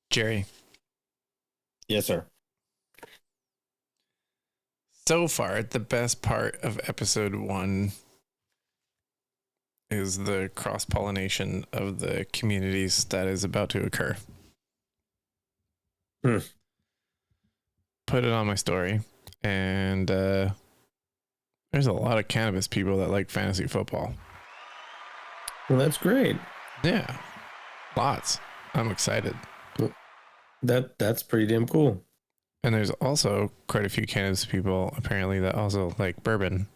Jerry, Yes, sir. so far, the best part of episode 1 is the cross-pollination of the communities that is about to occur. Put it on my story, and there's a lot of cannabis people that like fantasy football. Well, that's great. Yeah, lots. I'm excited. That's pretty damn cool. And there's also quite a few cannabis people apparently that also like bourbon,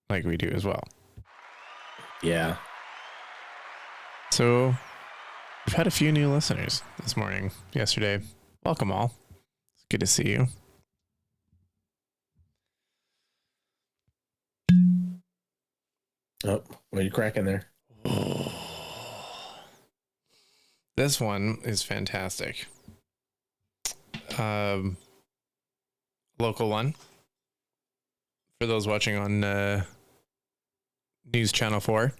like we do as well. Yeah. So we've had a few new listeners this morning, yesterday. Welcome all. It's good to see you. Oh, what are you cracking there? This one is fantastic. Local one. For those watching on News Channel 4.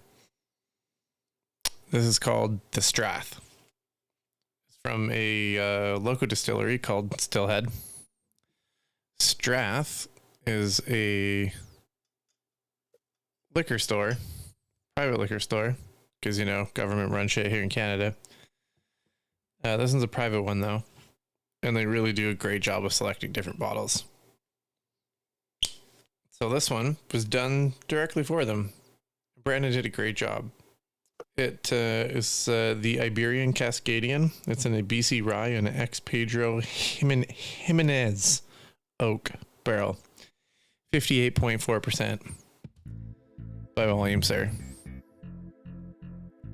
This is called The Strath. It's from a local distillery called Stillhead. Strath is a liquor store, private liquor store, because, you know, government run shit here in Canada. This one's a private one, though, and they really do a great job of selecting different bottles. So this one was done directly for them. Brandon did a great job. It is the Iberian Cascadian. It's in a BC Rye and an ex Pedro Jimenez oak barrel. 58.4% by volume, sir.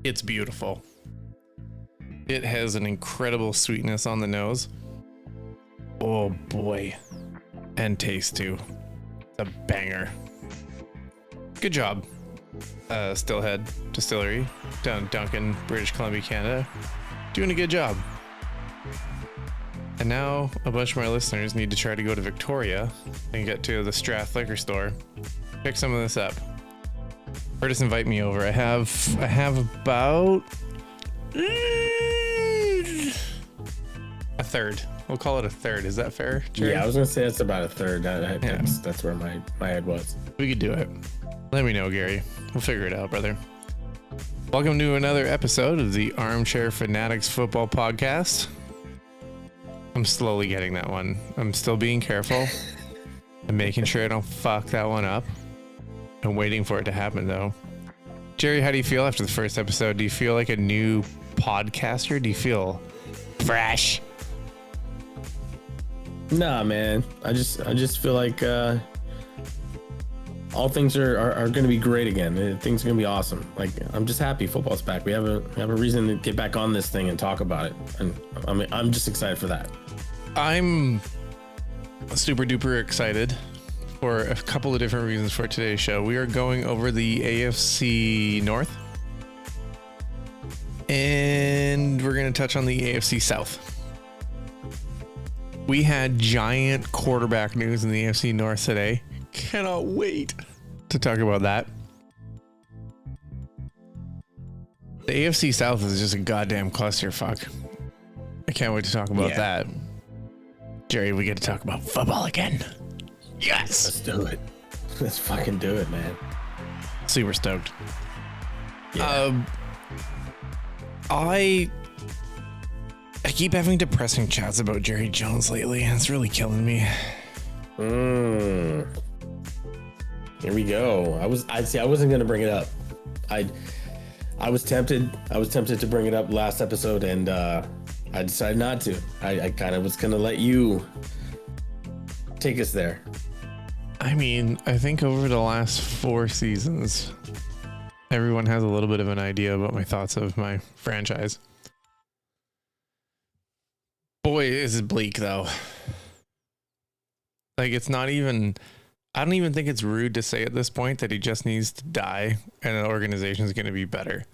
It's beautiful. It has an incredible sweetness on the nose. Oh boy. And taste too. It's a banger. Good job. Stillhead Distillery down in Duncan, British Columbia, Canada. Doing a good job. And now a bunch of my listeners need to try to go to Victoria and get to the Strath liquor store. Pick some of this up. Or just invite me over. I have about a third. We'll call it a third. Is that fair, Jerry? Yeah, I was gonna say it's about a third. That's where my head was. We could do it. Let me know, Gary. We'll figure it out, brother. Welcome to another episode of the Armchair Fanatics football podcast. I'm slowly getting that one. I'm still being careful. I'm making sure I don't fuck that one up. I'm waiting for it to happen, though. Jerry, how do you feel after the first episode? Do you feel like a new podcaster? Do you feel fresh? Nah, man. I just feel like all things are going to be great again. Things are going to be awesome. Like, I'm just happy football's back. We have a reason to get back on this thing and talk about it. And I'm just excited for that. I'm super duper excited for a couple of different reasons for today's show. We are going over the AFC North, and we're going to touch on the AFC South. We had giant quarterback news in the AFC North today. Cannot wait to talk about that. The AFC South is just a goddamn clusterfuck. I can't wait to talk about that. Jerry, we get to talk about football again. Yes! Let's do it. Let's fucking do it, man. Super stoked. Yeah. I keep having depressing chats about Jerry Jones lately, and it's really killing me. Here we go. I wasn't gonna bring it up. I was tempted to bring it up last episode, and I decided not to. I kind of was gonna let you take us there. I mean, I think over the last 4 seasons, everyone has a little bit of an idea about my thoughts of my franchise. Boy, is it bleak, though. Like, it's not even... I don't even think it's rude to say at this point that he just needs to die and the organization is going to be better.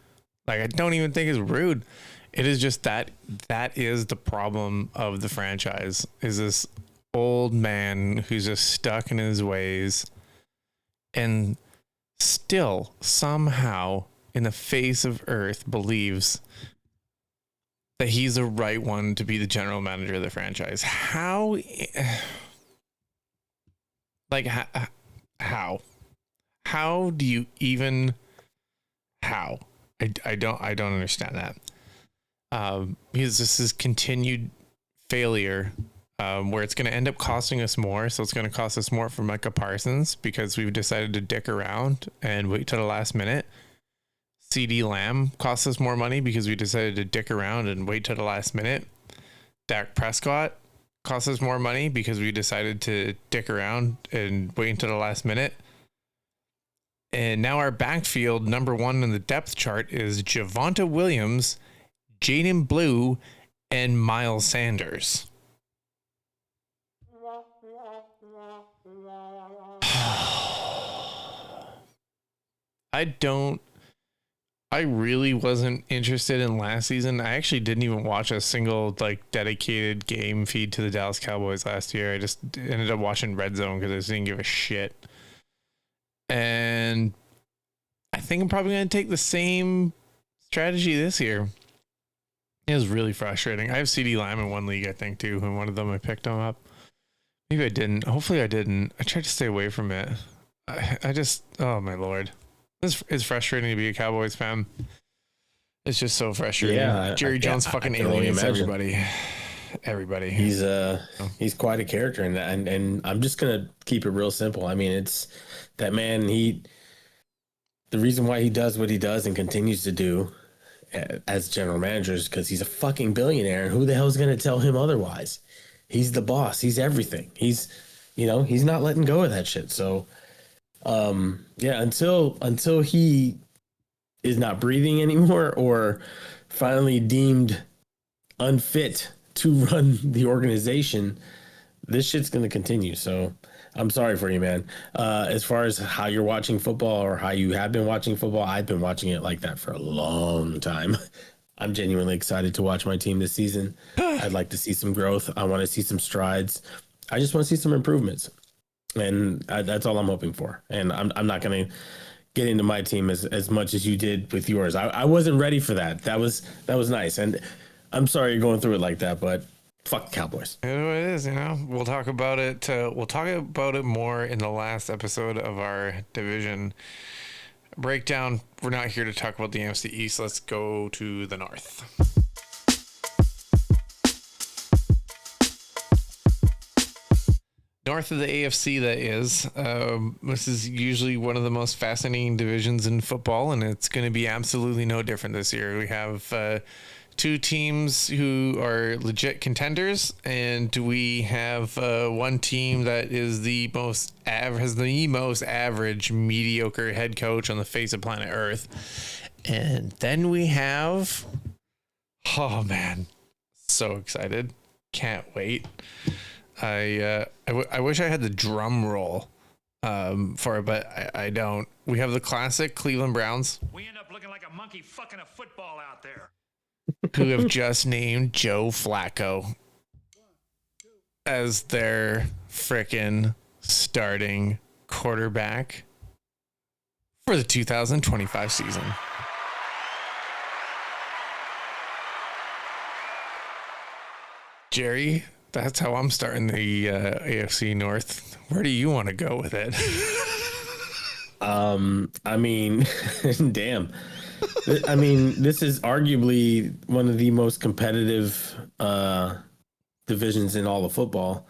Like, I don't even think it's rude. It is just that is the problem of the franchise, is this old man who's just stuck in his ways and still somehow in the face of earth believes that he's the right one to be the general manager of the franchise. How? Like, how? How do you even? How? I don't understand that. Because this is continued failure, where it's going to end up costing us more. So it's going to cost us more for Micah Parsons because we've decided to dick around and wait till the last minute. CD Lamb costs us more money because we decided to dick around and wait till the last minute. Dak Prescott costs us more money because we decided to dick around and wait until the last minute. And now our backfield, number one in the depth chart, is Javonte Williams, Jaden Blue, and Miles Sanders. I really wasn't interested in last season. I actually didn't even watch a single dedicated game feed to the Dallas Cowboys last year. I just ended up watching Red Zone because I just didn't give a shit. And I think I'm probably going to take the same strategy this year. It was really frustrating. I have CD Lamb in one league, I think, too. And one of them I picked him up. Maybe I didn't. Hopefully I didn't. I tried to stay away from it. I just, oh my Lord. It's frustrating to be a Cowboys fan. It's just so frustrating. Yeah, Jerry Jones fucking alienates everybody. Everybody. He's quite a character, and I'm just gonna keep it real simple. I mean, it's that man. The reason why he does what he does and continues to do as general manager is because he's a fucking billionaire. And who the hell is gonna tell him otherwise? He's the boss. He's everything. He's not letting go of that shit. So. Yeah, until he is not breathing anymore or finally deemed unfit to run the organization, this shit's going to continue. So I'm sorry for you, man. As far as how you're watching football or how you have been watching football, I've been watching it like that for a long time. I'm genuinely excited to watch my team this season. I'd like to see some growth. I want to see some strides. I just want to see some improvements. And that's all I'm hoping for. And I'm not going to get into my team as much as you did with yours. I wasn't ready for that. That was nice. And I'm sorry you're going through it like that, but fuck the Cowboys. It is, We'll talk about it. We'll talk about it more in the last episode of our division breakdown. We're not here to talk about the AFC East. Let's go to the North. North of the AFC, that is. This is usually one of the most fascinating divisions in football, and it's going to be absolutely no different this year. We have two teams who are legit contenders, and we have one team that is has the most average, mediocre head coach on the face of planet Earth. And then we have, oh man, so excited. Can't wait. I wish I had the drum roll for it, but I don't. We have the classic Cleveland Browns. We end up looking like a monkey fucking a football out there. Who have just named Joe Flacco as their frickin' starting quarterback for the 2025 season. Jerry, that's how I'm starting the AFC North. Where do you want to go with it? I mean, damn. I mean, this is arguably one of the most competitive divisions in all of football,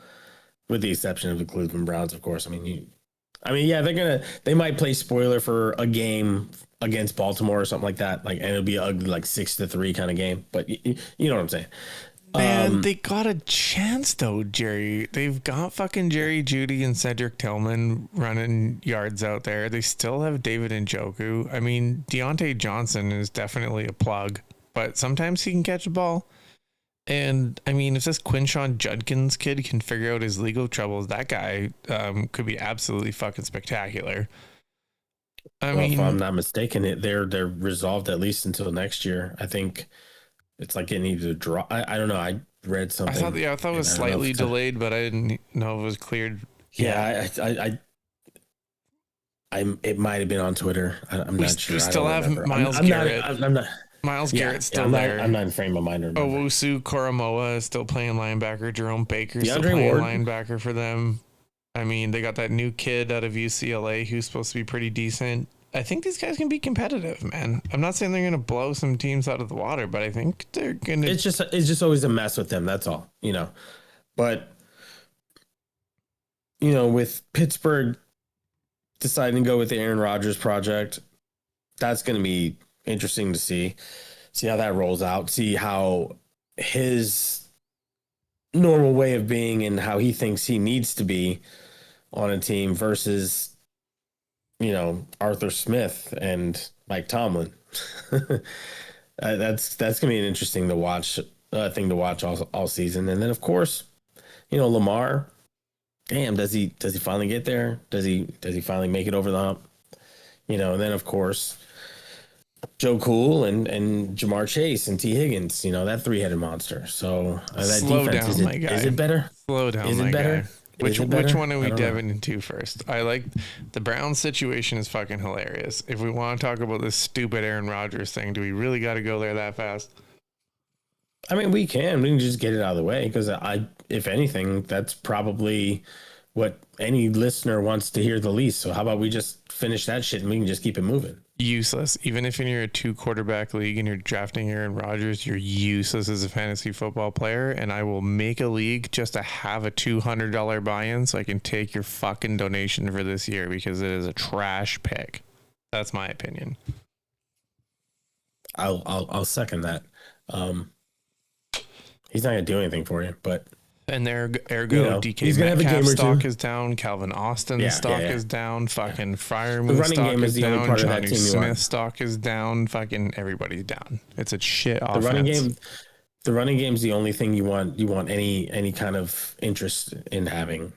with the exception of the Cleveland Browns, of course. Yeah, they might play spoiler for a game against Baltimore or something like that, and it'll be ugly, 6-3 kind of game. But you know what I'm saying. Man, they got a chance though, Jerry. They've got fucking Jerry Jeudy and Cedric Tillman running yards out there. They still have David Njoku. I mean, Deontay Johnson is definitely a plug, but sometimes he can catch the ball. And I mean, if this Quinshawn Judkins kid can figure out his legal troubles, that guy could be absolutely fucking spectacular. I mean, if I'm not mistaken, they're resolved at least until next year. I think. It's like it needs to drop. I don't know. I read something. I thought it was slightly delayed, but I didn't know it was cleared. Yeah, it might have been on Twitter. I'm not sure. We still have Myles Garrett. I'm not. Miles Garrett's still I'm there. I'm not in frame of mind. To remember. Owusu Koromoa is still playing linebacker. Jerome Baker's still DeAndre playing Ward. linebacker for them. I mean, they got that new kid out of UCLA who's supposed to be pretty decent. I think these guys can be competitive, man. I'm not saying they're going to blow some teams out of the water, but I think they're going to. It's just always a mess with them. That's all, But with Pittsburgh deciding to go with the Aaron Rodgers project, that's going to be interesting to see how that rolls out. See how his normal way of being and how he thinks he needs to be on a team versus Arthur Smith and Mike Tomlin. That's gonna be an interesting to watch thing to watch all season. And then of course, Lamar. Damn, does he finally get there? Does he finally make it over the hump? And then of course, Joe Cool and Jamar Chase and T Higgins. That three-headed monster. So that Slow defense down, my guy. is it better? Slow down, is my it better? guy. Which one are we diving diving into first? I like the Browns situation is fucking hilarious. If we want to talk about this stupid Aaron Rodgers thing, do we really got to go there that fast? I mean, we can just get it out of the way because if anything, that's probably what any listener wants to hear the least. So how about we just finish that shit and we can just keep it moving? Useless. Even if you're a 2-quarterback league and you're drafting Aaron Rodgers, you're useless as a fantasy football player. And I will make a league just to have a $200 buy-in so I can take your fucking donation for this year because it is a trash pick. That's my opinion. I'll second that. He's not gonna do anything for you, but. And ergo, DK Metcalf's stock is down. Calvin Austin's stock is down. Fucking Freiermuth's stock is down. Johnny Smith's stock is down. Fucking everybody's down. It's a shit offense. The running game's the only thing you want. You want any kind of interest in having.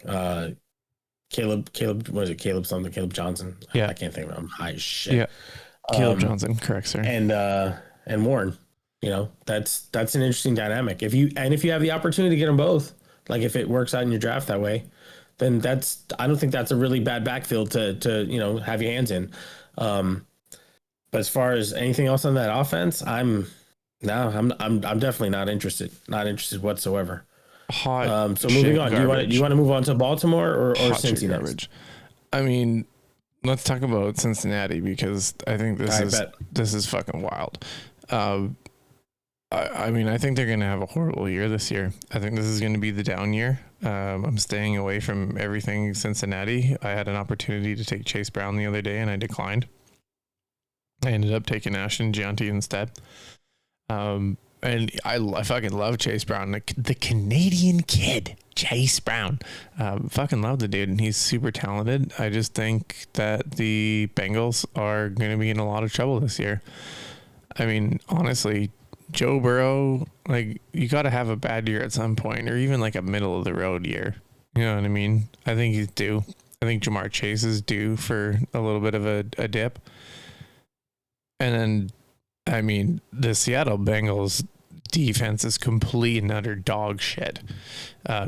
Caleb, what is it? Caleb Johnson. Yeah, I can't think of it. I'm high as shit. Yeah, Caleb Johnson, correct, sir. And Warren. That's an interesting dynamic. If you have the opportunity to get them both, like if it works out in your draft that way, then I don't think that's a really bad backfield to have your hands in. But as far as anything else on that offense, I'm definitely not interested. Not interested whatsoever. So moving on, do you want to move on to Baltimore or Cincy next? I mean, let's talk about Cincinnati because I think this is fucking wild. I mean, I think they're going to have a horrible year this year. I think this is going to be the down year. I'm staying away from everything Cincinnati. I had an opportunity to take Chase Brown the other day, and I declined. I ended up taking Ashton Gianti instead. And I fucking love Chase Brown, the Canadian kid, Chase Brown. Fucking love the dude, and he's super talented. I just think that the Bengals are going to be in a lot of trouble this year. I mean, honestly, Joe Burrow, you got to have a bad year at some point, or even like a middle of the road year. You know what I mean? I think he's due. I think Jamar Chase is due for a little bit of a dip. And then, I mean, the Seattle Bengals defense is complete and utter dog shit.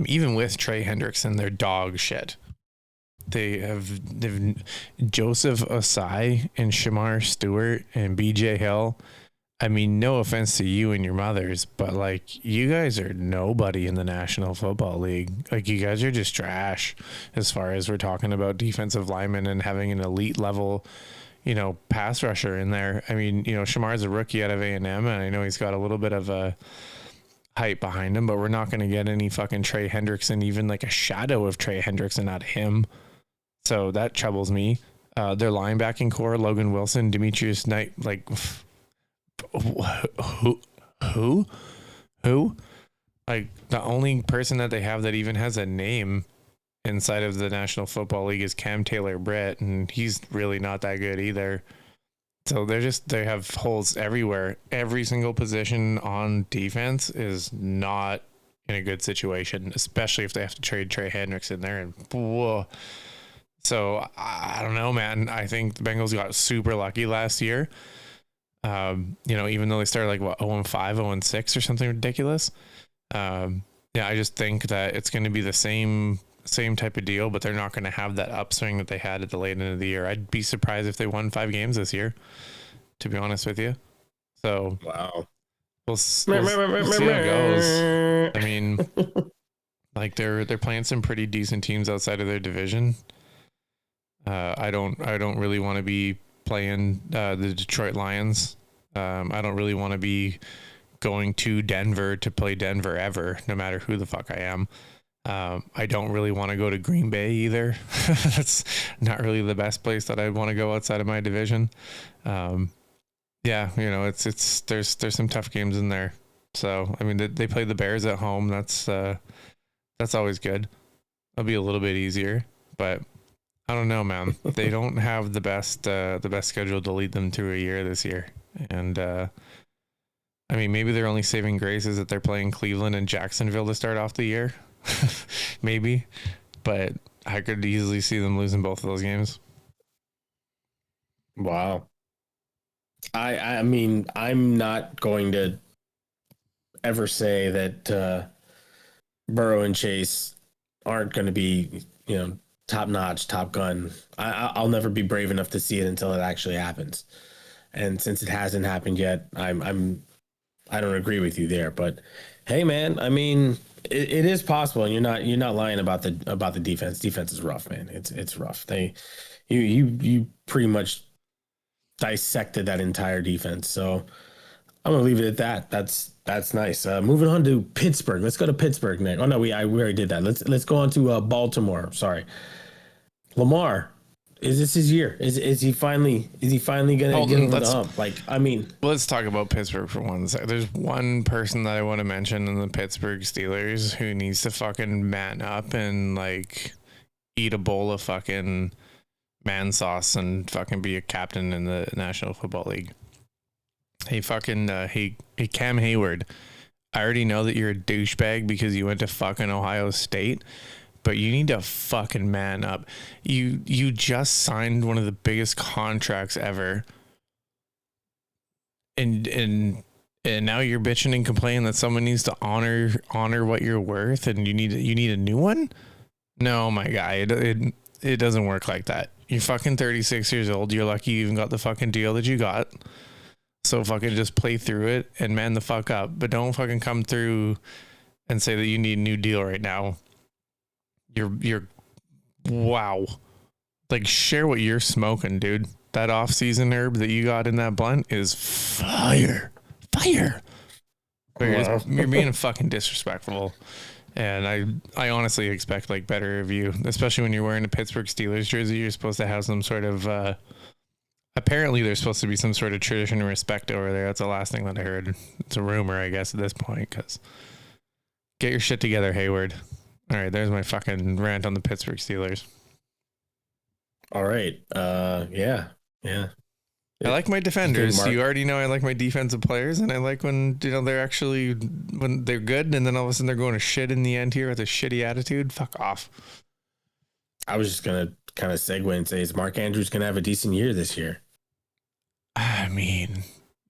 Even with Trey Hendrickson, they're dog shit. They've Joseph Osai and Shamar Stewart and BJ Hill. I mean, no offense to you and your mothers, but you guys are nobody in the National Football League. You guys are just trash as far as we're talking about defensive linemen and having an elite level, pass rusher in there. I mean, Shamar's a rookie out of A&M, and I know he's got a little bit of a hype behind him, but we're not going to get any fucking Trey Hendrickson, even like a shadow of Trey Hendrickson out of him. So that troubles me. Their linebacking core, Logan Wilson, Demetrius Knight, who? The only person that they have that even has a name inside of the National Football League is Cam Taylor-Britt, and he's really not that good either. So they have holes everywhere. Every single position on defense is not in a good situation, especially if they have to trade Trey Hendrickson there. And whoa. So I don't know, man. I think the Bengals got super lucky last year. Even though they started 0-5, 0-6 or something ridiculous. I just think that it's going to be the same type of deal, but they're not going to have that upswing that they had at the late end of the year. I'd be surprised if they won 5 games this year, to be honest with you. So wow. we'll see how it goes. I mean, like they're playing some pretty decent teams outside of their division. I don't really want to be playing the Detroit Lions. I don't really want to be going to Denver to play Denver ever, no matter who the fuck I am. I don't really want to go to Green Bay either. That's not really the best place that I want to go outside of my division. Yeah, you know, there's some tough games in there. So, I mean, they play the Bears at home. That's always good. It'll be a little bit easier, but I don't know, man. They don't have the best schedule to lead them through a year this year. And, I mean, maybe their only saving grace is that they're playing Cleveland and Jacksonville to start off the year. Maybe, but I could easily see them losing both of those games. Wow. I mean, I'm not going to ever say that Burrow and Chase aren't going to be, you know, top notch, Top Gun. I'll never be brave enough to see it until it actually happens. And since it hasn't happened yet, I don't agree with you there. But hey, man, I mean, it is possible, and you're not lying about the defense. Defense is rough, man. It's rough. You pretty much dissected that entire defense. So I'm gonna leave it at that. That's nice. Moving on to Pittsburgh. Let's go to Pittsburgh next. Oh no, we already did that. Let's go on to Baltimore. Sorry, Lamar. Is this his year? Is he finally gonna get over the hump? Like, I mean, let's talk about Pittsburgh for 1 second. There's one person that I want to mention in the Pittsburgh Steelers who needs to fucking man up and like eat a bowl of fucking man sauce and fucking be a captain in the National Football League. Hey fucking hey Cam Hayward. I already know that you're a douchebag because you went to fucking Ohio State. But you need to fucking man up. You just signed one of the biggest contracts ever. And now you're bitching and complaining that someone needs to honor what you're worth and you need a new one? No, my guy. It doesn't work like that. You're fucking 36 years old. You're lucky you even got the fucking deal that you got. So fucking just play through it and man the fuck up. But don't fucking come through and say that you need a new deal right now. You're wow. Like, share what you're smoking, dude. That off-season herb that you got in that blunt is fire. You're being fucking disrespectful. And I honestly expect like better of you, especially when you're wearing a Pittsburgh Steelers jersey. You're supposed to have some sort of apparently there's supposed to be some sort of tradition and respect over there. That's the last thing that I heard. It's a rumor, I guess, at this point, because get your shit together, Hayward. All right, there's my fucking rant on the Pittsburgh Steelers. All right. Yeah. I like my defenders. You already know I like my defensive players, and I like when they're actually when they're good, and then all of a sudden they're going to shit in the end here with a shitty attitude. Fuck off. I was just gonna kind of segue and say, is Mark Andrews gonna have a decent year this year? I mean,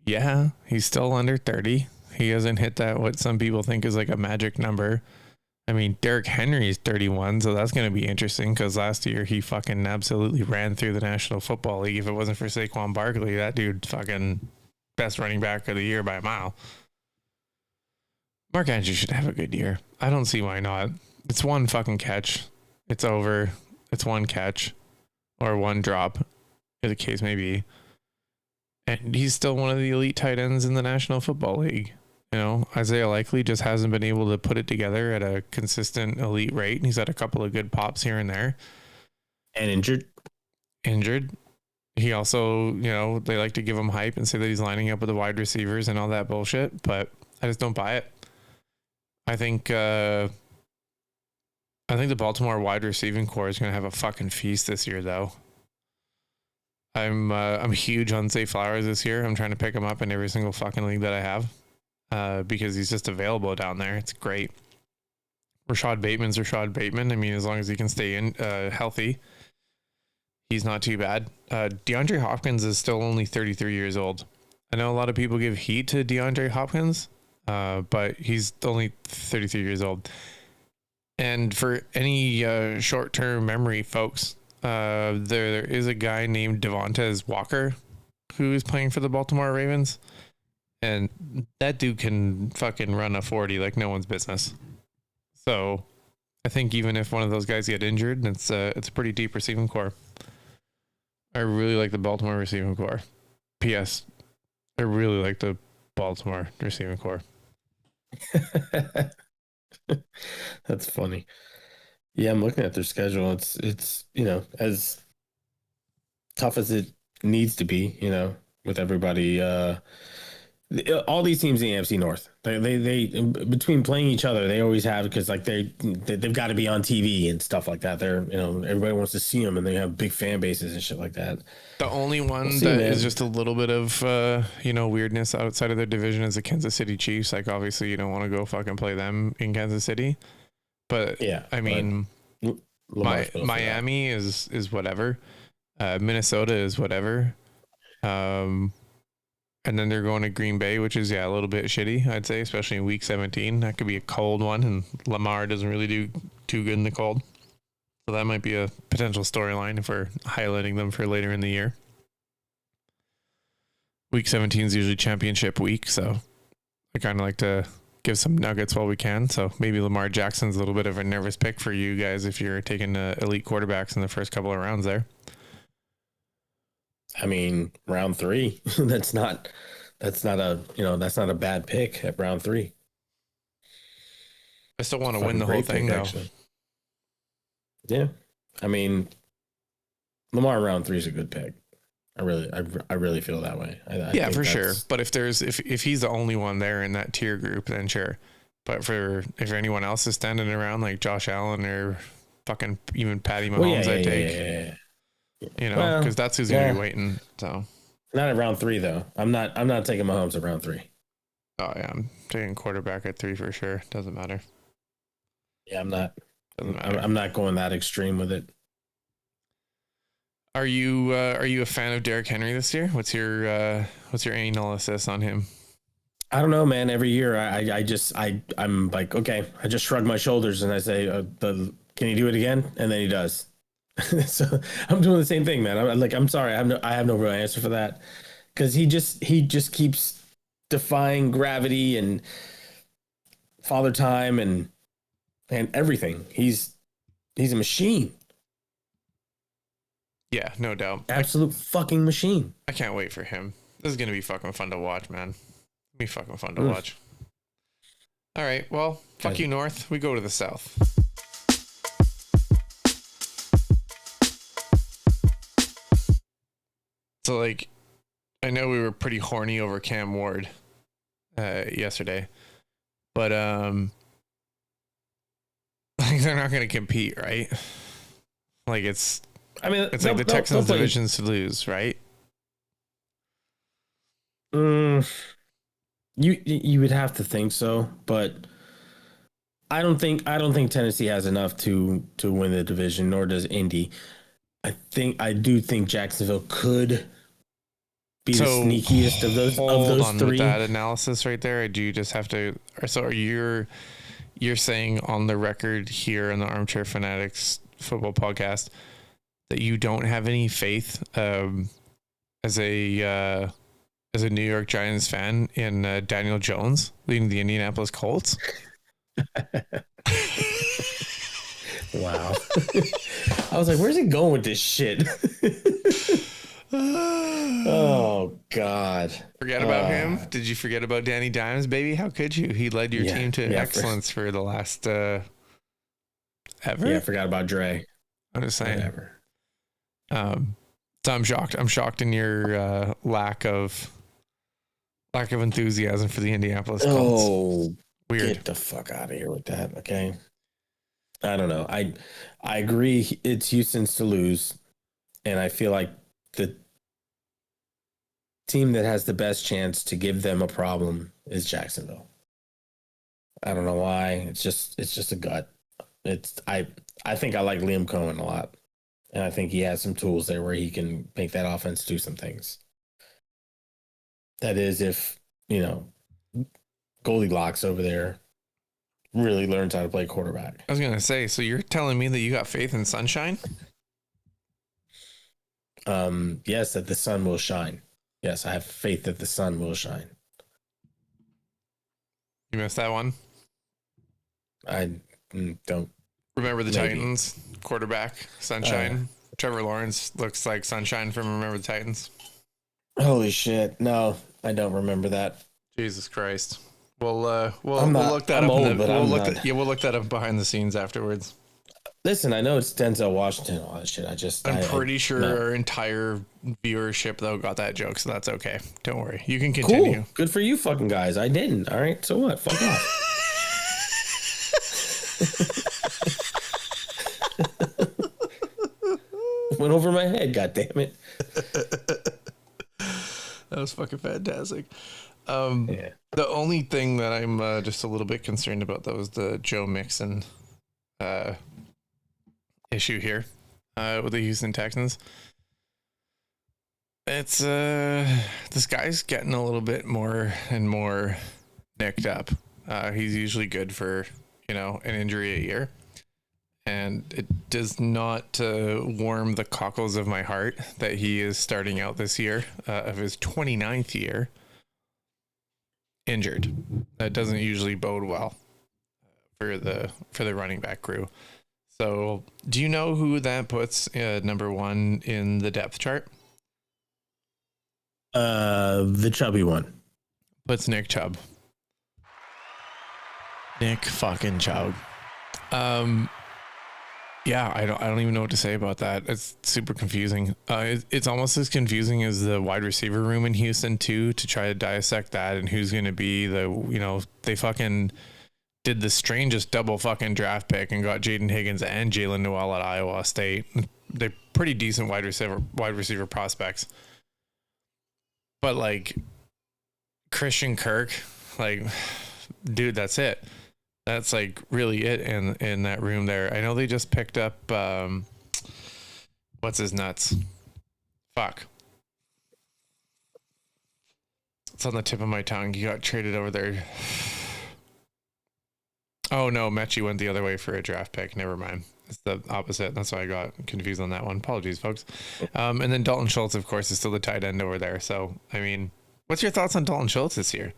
yeah, he's still under 30. He hasn't hit that what some people think is like a magic number. I mean, Derrick Henry is 31, so that's going to be interesting because last year he fucking absolutely ran through the National Football League. If it wasn't for Saquon Barkley, that dude fucking best running back of the year by a mile. Mark Andrews should have a good year. I don't see why not. It's one fucking catch. It's over. It's one catch or one drop, as the case may be. And he's still one of the elite tight ends in the National Football League. You know, Isaiah Likely just hasn't been able to put it together at a consistent elite rate. He's had a couple of good pops here and there. And injured. He also, they like to give him hype and say that he's lining up with the wide receivers and all that bullshit, but I just don't buy it. I think the Baltimore wide receiving core is going to have a fucking feast this year, though. I'm huge on Zay Flowers this year. I'm trying to pick him up in every single fucking league that I have. Because he's just available down there. It's great. Rashad Bateman. I mean, as long as he can stay in healthy, he's not too bad. DeAndre Hopkins is still only 33 years old. I know a lot of people give heat to DeAndre Hopkins, but he's only 33 years old. And for any short-term memory, folks, there is a guy named Devontae Walker who is playing for the Baltimore Ravens. and that dude can fucking run a 40 like no one's business. So I think even if one of those guys get injured, it's a pretty deep receiving core. I really like the Baltimore receiving core. P.S. I really like the Baltimore receiving core. That's funny. Yeah, I'm looking at their schedule. It's as tough as it needs to be, with everybody. All these teams in the AFC North, they between playing each other, they always have, because like they've got to be on TV and stuff like that. They're everybody wants to see them, and they have big fan bases and shit like that. The only one is just a little bit of weirdness outside of their division is the Kansas City Chiefs. Like obviously you don't want to go fucking play them in Kansas City, but yeah, I mean, Miami is whatever. Minnesota is whatever. And then they're going to Green Bay, which is, a little bit shitty, I'd say, especially in week 17. That could be a cold one, and Lamar doesn't really do too good in the cold. So that might be a potential storyline if we're highlighting them for later in the year. Week 17 is usually championship week, so I kind of like to give some nuggets while we can. So maybe Lamar Jackson's a little bit of a nervous pick for you guys if you're taking elite quarterbacks in the first couple of rounds there. I mean, round 3, that's not a bad pick at round 3. I still want to win the whole thing, though. Actually. Yeah. I mean, Lamar round 3 is a good pick. I really feel that way. Yeah, for sure. But if he's the only one there in that tier group, then sure. But if anyone else is standing around like Josh Allen or fucking even Patty Mahomes, I take. Yeah. Because that's who's going to be waiting. So not at round 3 though. I'm not taking Mahomes at round 3. Oh yeah, I'm taking quarterback at 3 for sure. Doesn't matter. Yeah, I'm not. I'm not going that extreme with it. Are you a fan of Derrick Henry this year? What's your analysis on him? I don't know, man. Every year I'm like, okay, I just shrug my shoulders and I say, can he do it again? And then he does. So I'm doing the same thing, man. I'm sorry. I have no real answer for that, because he just keeps defying gravity and father time and everything. He's a machine. Yeah, no doubt. Absolute fucking machine. I can't wait for him. This is gonna be fucking fun to watch, man. It'll be fucking fun to watch. All right, well, fuck you, North. We go to the South. So, like, I know we were pretty horny over Cam Ward yesterday, but like they're not going to compete, right? Like it's like the Texans' divisions to lose, right? You would have to think so, but I don't think Tennessee has enough to win the division, nor does Indy. I do think Jacksonville could be the sneakiest of those 3. With that analysis right there, do you just have to? So are you're saying on the record here on the Armchair Fanatics football podcast that you don't have any faith as a New York Giants fan in Daniel Jones leading the Indianapolis Colts? Wow. I was like, where's he going with this shit? Oh God. Forget about him? Did you forget about Danny Dimes, baby? How could you? He led your team to excellence for the last ever. Yeah, I forgot about Dre. I'm just saying. Whatever. So I'm shocked. I'm shocked in your lack of enthusiasm for the Indianapolis Colts. Oh, weird. Get the fuck out of here with that, okay? I don't know. I agree it's Houston's to lose, and I feel like the team that has the best chance to give them a problem is Jacksonville. I don't know why. It's just a gut. I think I like Liam Cohen a lot, and I think he has some tools there where he can make that offense do some things. That is, if Goldilocks over there really learns how to play quarterback. I was gonna say, so you're telling me that you got faith in sunshine? Yes, that the sun will shine. Yes, I have faith that the sun will shine. You missed that one? I don't Remember the Maybe. Titans quarterback, Sunshine? Trevor Lawrence looks like Sunshine from Remember the Titans. Holy shit. No, I don't remember that. Jesus Christ. We'll I'm not- we'll look that I'm up. old, but we'll I'm look not. that, yeah, we'll look that up behind the scenes afterwards. Listen, I know it's Denzel Washington and all that shit. I'm pretty sure no. our entire viewership though got that joke, so that's okay. Don't worry. You can Cool. continue. Good for you fucking guys. I didn't. All right. So what? Fuck off. Went over my head, god damn it. That was fucking fantastic. Yeah. The only thing that I'm just a little bit concerned about though is the Joe Mixon issue here with the Houston Texans. It's this guy's getting a little bit more and more nicked up. He's usually good for, an injury a year. And it does not warm the cockles of my heart that he is starting out this year of his 29th year injured. That doesn't usually bode well for the running back crew. So do you know who that puts number one in the depth chart? The chubby one. Puts Nick Chubb. Nick fucking Chubb. Yeah, I don't even know what to say about that. It's super confusing. It's almost as confusing as the wide receiver room in Houston too, to try to dissect that and who's going to be they fucking did the strangest double fucking draft pick and got Jaden Higgins and Jalen Noel at Iowa State. They're pretty decent wide receiver prospects. But like Christian Kirk, like, dude, that's it. That's like really it in that room there. I know they just picked up what's his nuts? Fuck. It's on the tip of my tongue. He got traded over there. Oh no, Mechie went the other way for a draft pick. Never mind. It's the opposite. That's why I got confused on that one. Apologies, folks. And then Dalton Schultz, of course, is still the tight end over there. So, I mean, what's your thoughts on Dalton Schultz this year?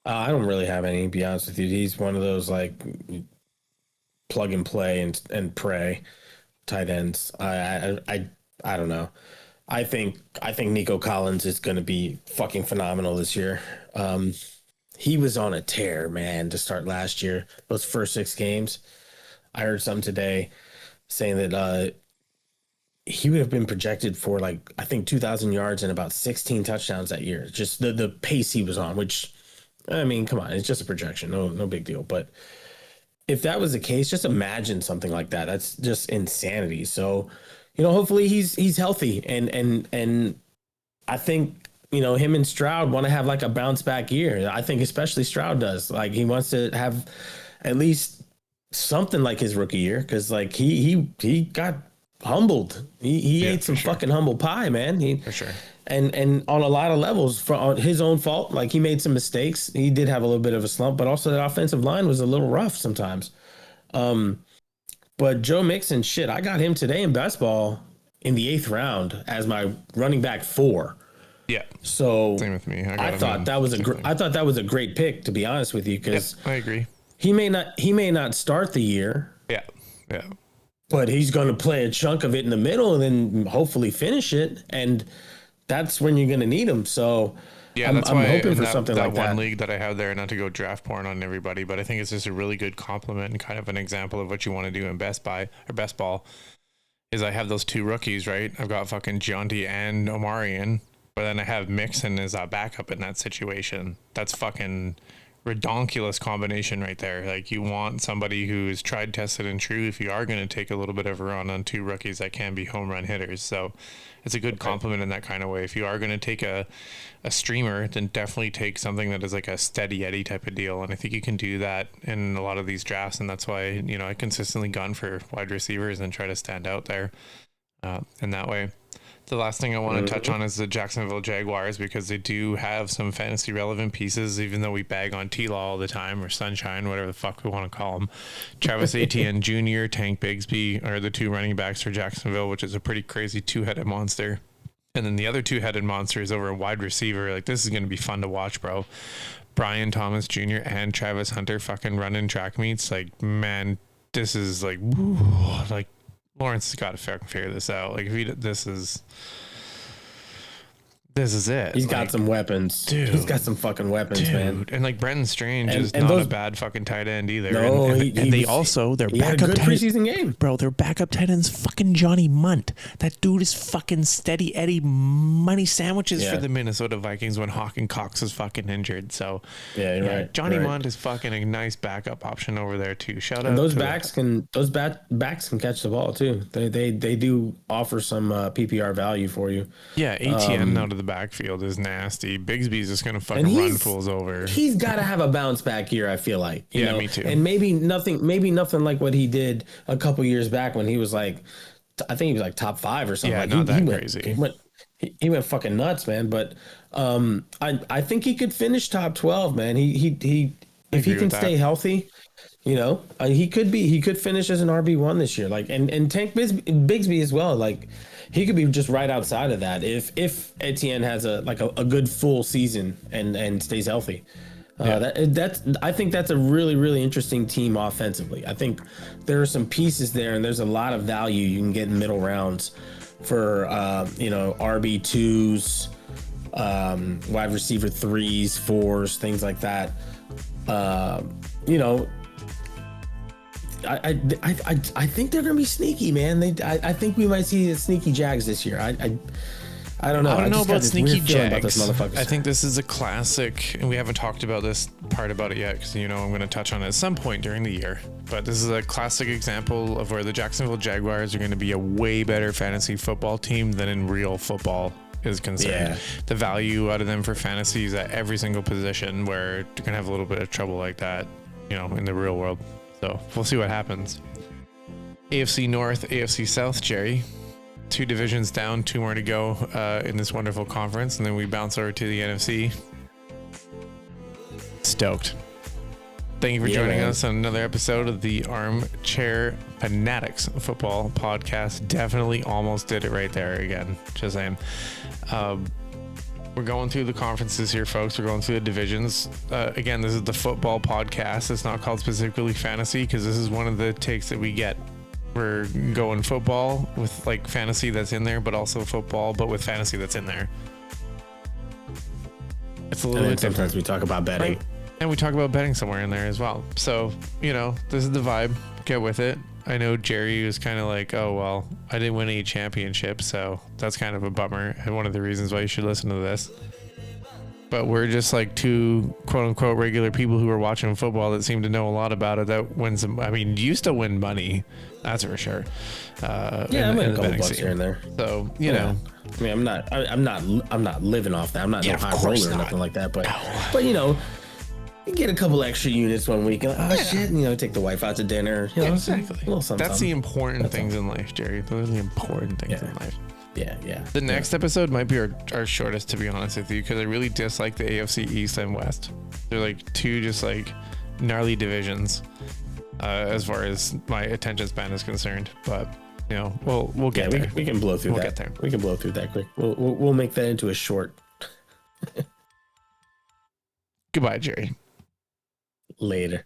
I don't really have any, to be honest with you. He's one of those like plug and play and pray tight ends. I don't know. I think Nico Collins is going to be fucking phenomenal this year. He was on a tear, man, to start last year. Those first 6 games. I heard something today saying that he would have been projected for like, I think 2,000 yards and about 16 touchdowns that year. Just the pace he was on, which, I mean, come on, it's just a projection. No big deal. But if that was the case, just imagine something like that. That's just insanity. So, hopefully he's healthy. And I think, him and Stroud want to have like a bounce back year. I think especially Stroud does. Like he wants to have at least something like his rookie year. Cause like he got humbled. He ate some fucking humble pie, man. For sure. And on a lot of levels, for his own fault, like he made some mistakes. He did have a little bit of a slump, but also that offensive line was a little rough sometimes. But Joe Mixon, shit, I got him today in best ball in the 8th round as my running back 4. Yeah. So same with me. I thought that was a great pick, to be honest with you, because I agree. He may not start the year. Yeah. But he's going to play a chunk of it in the middle and then hopefully finish it. And that's when you're going to need him. So yeah, I'm why hoping for something like that. That one league that I have there, not to go draft porn on everybody, but I think it's just a really good compliment and kind of an example of what you want to do in best ball is I have those 2 rookies, right? I've got fucking Gianti and Omarion, but then I have Mixon as a backup in that situation. That's fucking redonkulous combination right there. Like you want somebody who is tried, tested, and true if you are going to take a little bit of a run on 2 rookies that can be home run hitters. So it's a good compliment in that kind of way. If you are going to take a streamer, then definitely take something that is like a steady Eddie type of deal. And I think you can do that in a lot of these drafts. And that's why, I consistently gun for wide receivers and try to stand out there in that way. The last thing I want to touch on is the Jacksonville Jaguars, because they do have some fantasy relevant pieces, even though we bag on T-Law all the time, or Sunshine, whatever the fuck we want to call them. Travis Etienne Jr., Tank Bigsby are the 2 running backs for Jacksonville, which is a pretty crazy 2-headed monster. And then the other 2-headed monster is over a wide receiver. Like, this is going to be fun to watch, bro. Brian Thomas Jr. and Travis Hunter fucking running track meets, like, man, this is like, woo, like Lawrence has got to fucking figure this out. Like, if he, this is it. He's got some weapons, dude. He's got some fucking weapons, man. And like Brendan Strange is not a bad fucking tight end either. No, and they also their backup tight preseason game, bro. Their backup tight end's fucking Johnny Munt. That dude is fucking steady Eddie money sandwiches for the Minnesota Vikings when Hawk and Cox is fucking injured. So right. Johnny Munt is fucking a nice backup option over there too. Shout out. Those backs can backs can catch the ball too. They do offer some PPR value for you. Yeah, ATN out of the backfield is nasty. Bigsby's just gonna fucking run fools over. He's got to have a bounce back year, I feel like. You know? Me too. And maybe nothing like what he did a couple years back when he was like, I think he was like top 5 or something. Yeah, like, not that crazy. He went fucking nuts, man. But I think he could finish top 12, man. He if he can stay healthy. You know, he could finish as an RB1 this year. Like, and Tank Bigsby as well. Like, he could be just right outside of that if Etienne has a good full season and stays healthy. I think that's a really, really interesting team offensively. I think there are some pieces there, and there's a lot of value you can get in middle rounds for RB2s, wide receiver 3s, 4s, things like that. I think they're gonna be sneaky, man. I think we might see sneaky Jags this year. I don't know. I don't know about sneaky Jags. I think this is a classic, and we haven't talked about this part about it yet because I'm going to touch on it at some point during the year. But this is a classic example of where the Jacksonville Jaguars are going to be a way better fantasy football team than in real football is concerned. The value out of them for fantasy is at every single position, where you're going to have a little bit of trouble like that, in the real world. So we'll see what happens. AFC North, AFC South, Jerry. 2 divisions down, 2 more to go in this wonderful conference, and then we bounce over to the NFC. Stoked. Thank you for joining us on another episode of the Armchair Fanatics football podcast. Definitely almost did it right there again. Just saying. We're going through the conferences here, folks. We're going through the divisions. Again, this is the football podcast. It's not called specifically fantasy because this is one of the takes that we get. We're going football with like fantasy that's in there, but also football, but with fantasy that's in there. It's a little bit different. Sometimes we talk about betting. Right? And we talk about betting somewhere in there as well. So, this is the vibe. Get with it. I know Jerry was kind of like, oh, well, I didn't win any championships, so that's kind of a bummer. And one of the reasons why you should listen to this. But we're just like 2 quote unquote regular people who are watching football that seem to know a lot about it. That wins some. I mean, you still win money. That's for sure. I win a couple bucks here and there. So, know. I mean, I'm not living off that. I'm not no high roller or nothing like that. But you get a couple extra units one week. And, shit, take the wife out to dinner. Exactly. That's the important things in life, Jerry. Those are the important things in life. Yeah. The next episode might be our shortest, to be honest with you, because I really dislike the AFC East and West. They're like 2 just like gnarly divisions as far as my attention span is concerned. But we'll get there. We can blow through that. We'll get there. We can blow through that quick. We'll make that into a short. Goodbye, Jerry. Later.